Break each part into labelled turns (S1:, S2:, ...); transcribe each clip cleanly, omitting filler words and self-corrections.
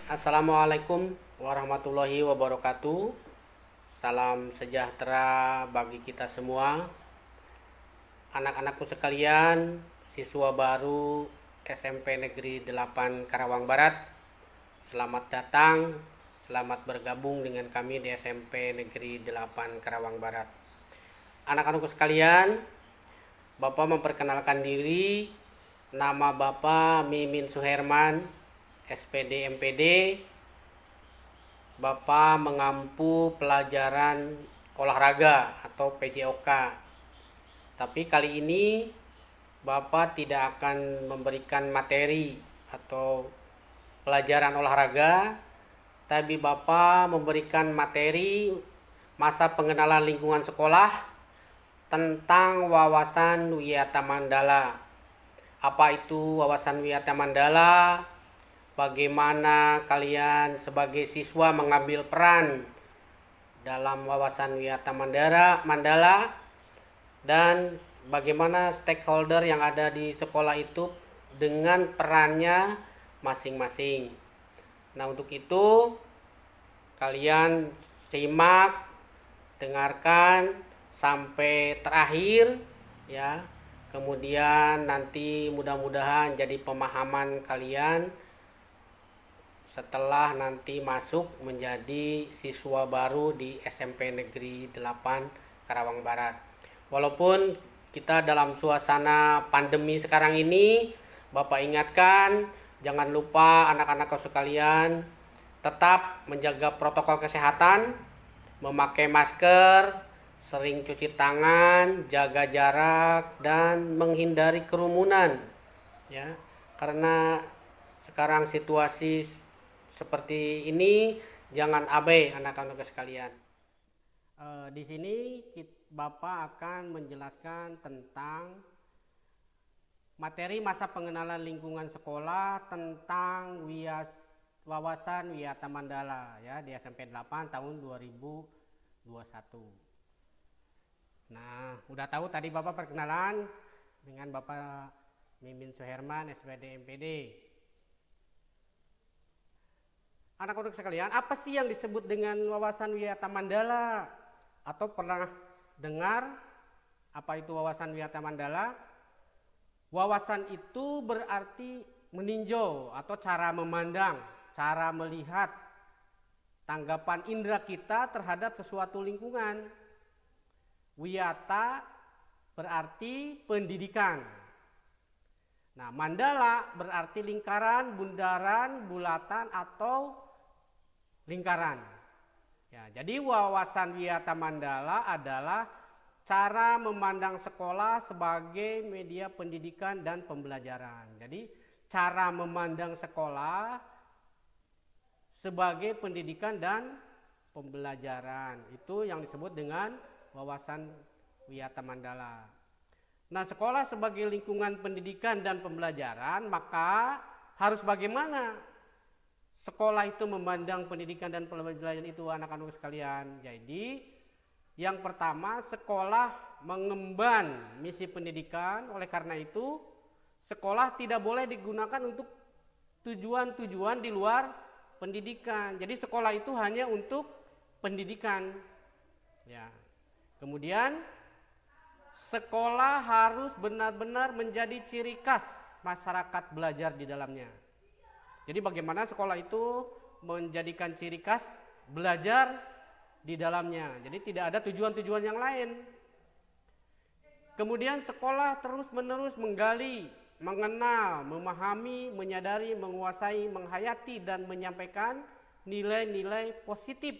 S1: Assalamualaikum warahmatullahi wabarakatuh. Salam sejahtera bagi kita semua. Anak-anakku sekalian, siswa baru SMP Negeri 8 Karawang Barat. Selamat datang, selamat bergabung dengan kami di SMP Negeri 8 Karawang Barat. Anak-anakku sekalian, Bapak memperkenalkan diri. Nama Bapak Mimin Suherman, SPD MPD. Bapak mengampu pelajaran olahraga atau PJOK. Tapi kali ini Bapak tidak akan memberikan materi atau pelajaran olahraga, tapi Bapak memberikan materi masa pengenalan lingkungan sekolah tentang wawasan Wiyata Mandala. Apa itu wawasan Wiyata Mandala? Bagaimana kalian sebagai siswa mengambil peran dalam wawasan Wiyata Mandala, dan bagaimana stakeholder yang ada di sekolah itu dengan perannya masing-masing. Nah, untuk itu kalian simak, dengarkan sampai terakhir ya. Kemudian nanti mudah-mudahan jadi pemahaman kalian setelah nanti masuk menjadi siswa baru di SMP Negeri 8 Karawang Barat. Walaupun kita dalam suasana pandemi sekarang ini, Bapak ingatkan jangan lupa anak-anak sekalian tetap menjaga protokol kesehatan, memakai masker, sering cuci tangan, jaga jarak, dan menghindari kerumunan ya. Karena sekarang situasi seperti ini, jangan abai anak-anak sekalian. Di sini Bapak akan menjelaskan tentang materi masa pengenalan lingkungan sekolah tentang wawasan Wiyata Mandala ya di SMP 8 tahun 2021. Nah, udah tahu tadi Bapak perkenalan dengan Bapak Mimin Suherman, SPD MPD. Anak-anak sekalian, apa sih yang disebut dengan wawasan Wiyata Mandala? Atau pernah dengar apa itu wawasan Wiyata Mandala? Wawasan itu berarti meninjau atau cara memandang, cara melihat, tanggapan indera kita terhadap sesuatu lingkungan. Wiyata berarti pendidikan. Nah, mandala berarti lingkaran, bundaran, bulatan, atau lingkaran. Ya, jadi wawasan Wiyata Mandala adalah cara memandang sekolah sebagai media pendidikan dan pembelajaran. Jadi cara memandang sekolah sebagai pendidikan dan pembelajaran. Itu yang disebut dengan wawasan Wiyata Mandala. Nah, sekolah sebagai lingkungan pendidikan dan pembelajaran, maka harus bagaimana sekolah itu memandang pendidikan dan pembelajaran itu anak-anak sekalian. Jadi yang pertama, sekolah mengemban misi pendidikan. Oleh karena itu sekolah tidak boleh digunakan untuk tujuan-tujuan di luar pendidikan. Jadi sekolah itu hanya untuk pendidikan ya. Kemudian sekolah harus benar-benar menjadi ciri khas masyarakat belajar di dalamnya. Jadi bagaimana sekolah itu menjadikan ciri khas belajar di dalamnya. Jadi tidak ada tujuan-tujuan yang lain. Kemudian sekolah terus-menerus menggali, mengenal, memahami, menyadari, menguasai, menghayati, dan menyampaikan nilai-nilai positif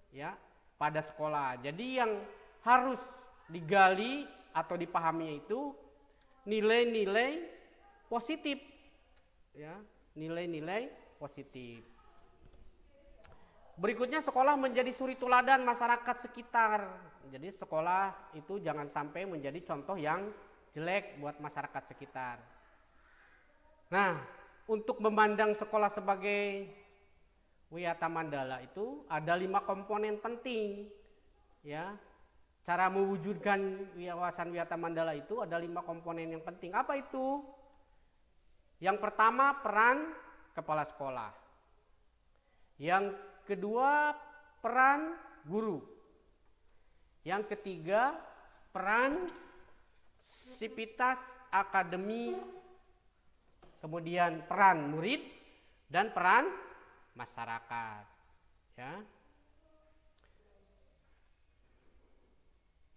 S1: ya pada sekolah. Jadi yang harus digali atau dipahami itu nilai-nilai positif ya, nilai-nilai positif. Berikutnya, sekolah menjadi suri teladan masyarakat sekitar. Jadi sekolah itu jangan sampai menjadi contoh yang jelek buat masyarakat sekitar. Nah, untuk memandang sekolah sebagai Wiyata Mandala itu ada 5 komponen penting ya. Cara mewujudkan wawasan Wiyata Mandala itu ada 5 komponen yang penting. Apa itu? Yang pertama, peran kepala sekolah. Yang kedua, peran guru. Yang ketiga, peran sivitas akademi, kemudian peran murid dan peran masyarakat. Ya.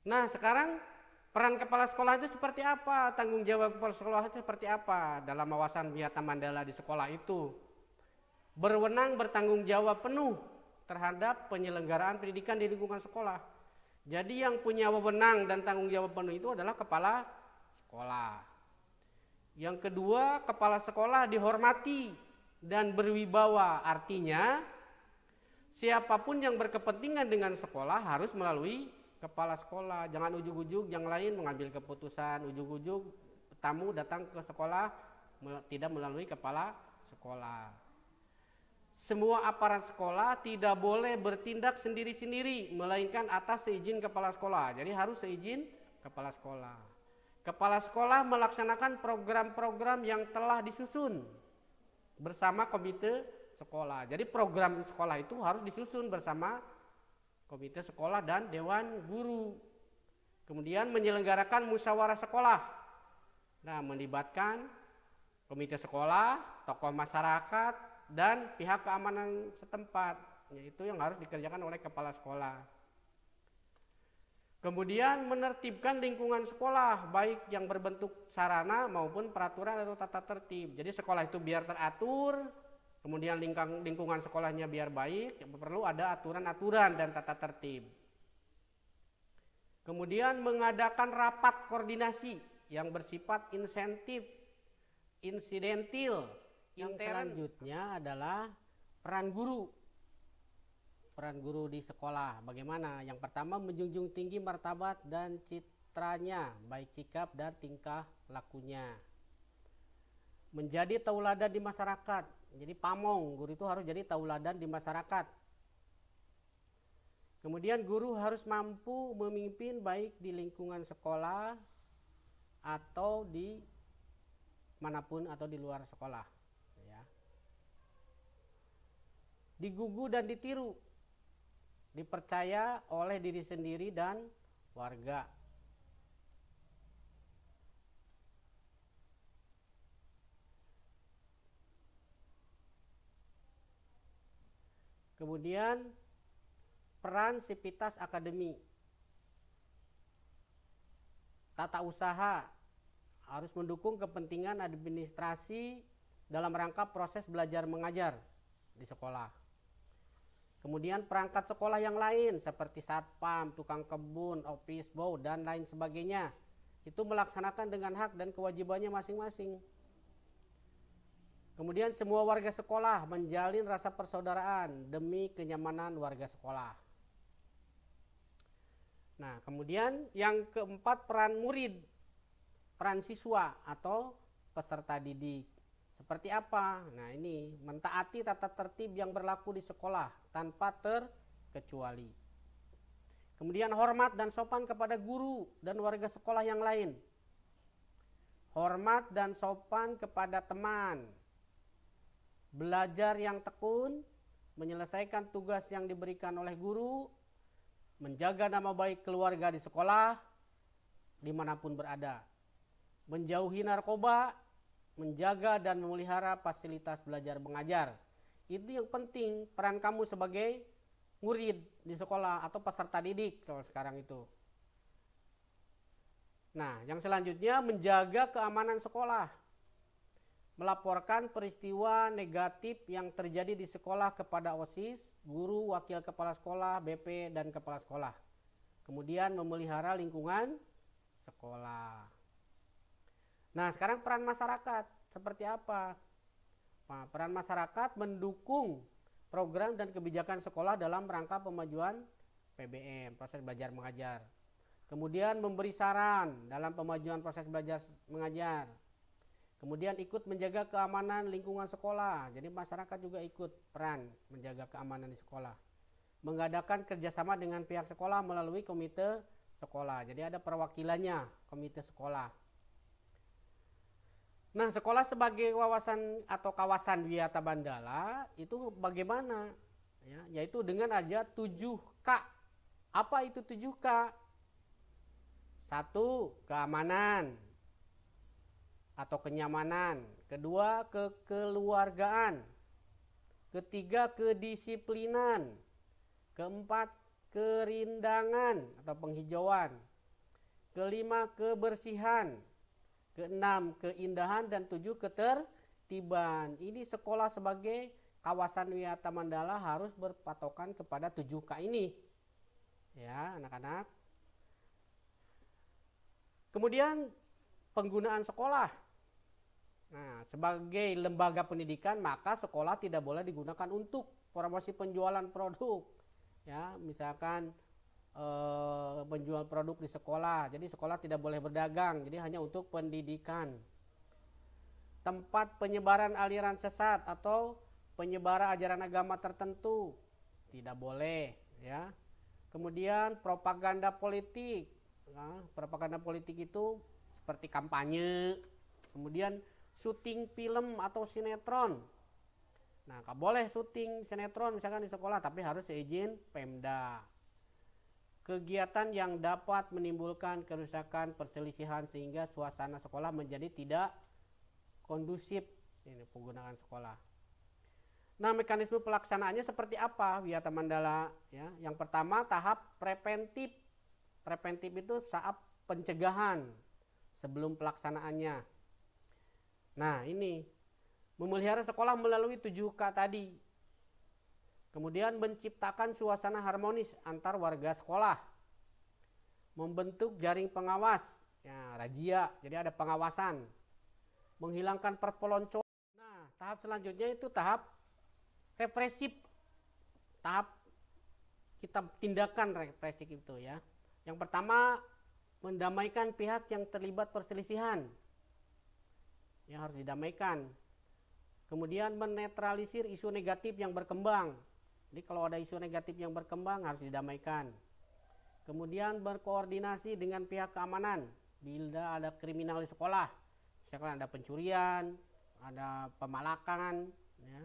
S1: Nah, sekarang peran kepala sekolah itu seperti apa? Tanggung jawab kepala sekolah itu seperti apa dalam wawasan Wiyata Mandala di sekolah itu? Berwenang bertanggung jawab penuh terhadap penyelenggaraan pendidikan di lingkungan sekolah. Jadi yang punya wewenang dan tanggung jawab penuh itu adalah kepala sekolah. Yang kedua, kepala sekolah dihormati dan berwibawa. Artinya siapapun yang berkepentingan dengan sekolah harus melalui kepala sekolah. Jangan ujuk-ujuk yang lain mengambil keputusan, ujuk-ujuk tamu datang ke sekolah tidak melalui kepala sekolah. Semua aparat sekolah tidak boleh bertindak sendiri-sendiri, melainkan atas seizin kepala sekolah. Jadi harus seizin kepala sekolah. Kepala sekolah melaksanakan program-program yang telah disusun bersama komite sekolah. Jadi program sekolah itu harus disusun bersama komite sekolah dan dewan guru. Kemudian menyelenggarakan musyawarah sekolah. Nah, melibatkan komite sekolah, tokoh masyarakat, dan pihak keamanan setempat. Itu yang harus dikerjakan oleh kepala sekolah. Kemudian menertibkan lingkungan sekolah, baik yang berbentuk sarana maupun peraturan atau tata tertib. Jadi sekolah itu biar teratur, kemudian lingkungan sekolahnya biar baik, perlu ada aturan-aturan dan tata tertib. Kemudian mengadakan rapat koordinasi yang bersifat insidentil. Yang selanjutnya adalah peran guru. Peran guru di sekolah bagaimana? Yang pertama, menjunjung tinggi martabat dan citranya, baik sikap dan tingkah lakunya. Menjadi tauladan di masyarakat. Jadi pamong, guru itu harus jadi tauladan di masyarakat. Kemudian guru harus mampu memimpin baik di lingkungan sekolah atau di manapun atau di luar sekolah. Digugu dan ditiru, dipercaya oleh diri sendiri dan warga. Kemudian peran sivitas akademi, tata usaha, harus mendukung kepentingan administrasi dalam rangka proses belajar mengajar di sekolah. Kemudian perangkat sekolah yang lain seperti satpam, tukang kebun, office boy, dan lain sebagainya. Itu melaksanakan dengan hak dan kewajibannya masing-masing. Kemudian semua warga sekolah menjalin rasa persaudaraan demi kenyamanan warga sekolah. Nah, kemudian yang keempat, peran murid, peran siswa atau peserta didik. Seperti apa? Nah, ini mentaati tata tertib yang berlaku di sekolah tanpa terkecuali. Kemudian hormat dan sopan kepada guru dan warga sekolah yang lain. Hormat dan sopan kepada teman. Belajar yang tekun, menyelesaikan tugas yang diberikan oleh guru, menjaga nama baik keluarga di sekolah, dimanapun berada. Menjauhi narkoba, menjaga dan memelihara fasilitas belajar mengajar. Itu yang penting, peran kamu sebagai murid di sekolah atau peserta didik sekarang itu. Nah, yang selanjutnya menjaga keamanan sekolah. Melaporkan peristiwa negatif yang terjadi di sekolah kepada OSIS, guru, wakil kepala sekolah, BP, dan kepala sekolah. Kemudian memelihara lingkungan sekolah. Nah, sekarang peran masyarakat seperti apa? Nah, peran masyarakat mendukung program dan kebijakan sekolah dalam rangka pemajuan PBM, proses belajar mengajar. Kemudian memberi saran dalam pemajuan proses belajar mengajar. Kemudian ikut menjaga keamanan lingkungan sekolah. Jadi masyarakat juga ikut peran menjaga keamanan di sekolah. Mengadakan kerjasama dengan pihak sekolah melalui komite sekolah. Jadi ada perwakilannya komite sekolah. Nah, sekolah sebagai wawasan atau kawasan Wiyata Mandala itu bagaimana? ya, yaitu dengan aja 7K. Apa itu 7K? 1. Keamanan atau kenyamanan. Kedua, kekeluargaan. Ketiga, kedisiplinan. Keempat, kerindangan atau penghijauan. Kelima, kebersihan. Keenam, keindahan. Dan 7, ketertiban. Ini sekolah sebagai kawasan wisata Mandala harus berpatokan kepada 7K ini. Ya, anak-anak. Kemudian penggunaan sekolah. Nah, sebagai lembaga pendidikan maka sekolah tidak boleh digunakan untuk promosi penjualan produk. Ya, misalkan menjual produk di sekolah. Jadi sekolah tidak boleh berdagang. Jadi hanya untuk pendidikan. Tempat penyebaran aliran sesat atau penyebaran ajaran agama tertentu tidak boleh, ya. Kemudian propaganda politik. Nah, propaganda politik itu seperti kampanye, kemudian syuting film atau sinetron. Nah, nggak boleh syuting sinetron misalkan di sekolah, tapi harus seizin Pemda. Kegiatan yang dapat menimbulkan kerusakan, perselisihan sehingga suasana sekolah menjadi tidak kondusif. Ini penggunaan sekolah. Nah, mekanisme pelaksanaannya seperti apa Wiyata Mandala? Ya, yang pertama tahap preventif. Preventif itu saat pencegahan sebelum pelaksanaannya. Nah, ini memelihara sekolah melalui 7K tadi. Kemudian menciptakan suasana harmonis antar warga sekolah. Membentuk jaring pengawas, ya, razia, jadi ada pengawasan. Menghilangkan perpeloncoan. Nah, tahap selanjutnya itu tahap represif. Tahap kita tindakan represif itu, ya. Yang pertama, mendamaikan pihak yang terlibat perselisihan. Yang harus didamaikan. Kemudian menetralisir isu negatif yang berkembang. Jadi kalau ada isu negatif yang berkembang harus didamaikan. Kemudian berkoordinasi dengan pihak keamanan bila ada kriminal di sekolah. Misalkan ada pencurian, ada pemalakan, ya.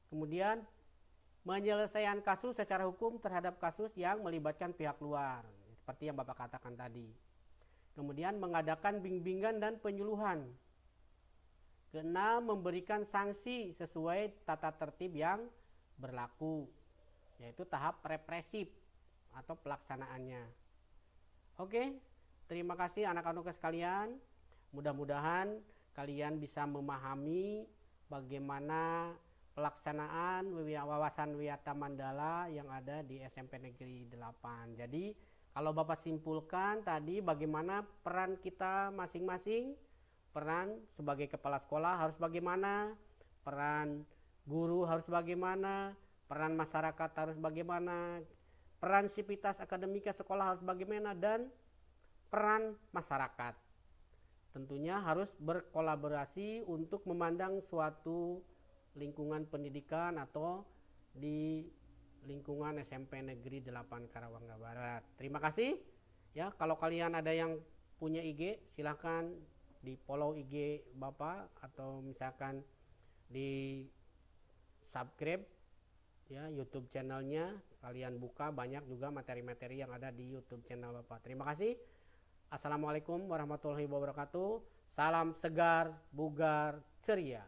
S1: Kemudian menyelesaikan kasus secara hukum terhadap kasus yang melibatkan pihak luar, seperti yang Bapak katakan tadi. Kemudian mengadakan bimbingan dan penyuluhan. Keenam, memberikan sanksi sesuai tata tertib yang berlaku, yaitu tahap represif atau pelaksanaannya. Oke, terima kasih anak-anak sekalian. Mudah-mudahan kalian bisa memahami bagaimana pelaksanaan wawasan Wiyata Mandala yang ada di SMP Negeri 8. Jadi kalau Bapak simpulkan tadi bagaimana peran kita masing-masing, peran sebagai kepala sekolah harus bagaimana, peran guru harus bagaimana, peran masyarakat harus bagaimana, peran sivitas akademika sekolah harus bagaimana, dan peran masyarakat. Tentunya harus berkolaborasi untuk memandang suatu lingkungan pendidikan atau di lingkungan SMP Negeri 8 Karawang Barat. Terima kasih. Ya, kalau kalian ada yang punya IG, silahkan di follow IG Bapak atau misalkan di subscribe ya YouTube channelnya. Kalian buka banyak juga materi-materi yang ada di YouTube channel Bapak. Terima kasih. Assalamualaikum warahmatullahi wabarakatuh. Salam segar, bugar, ceria.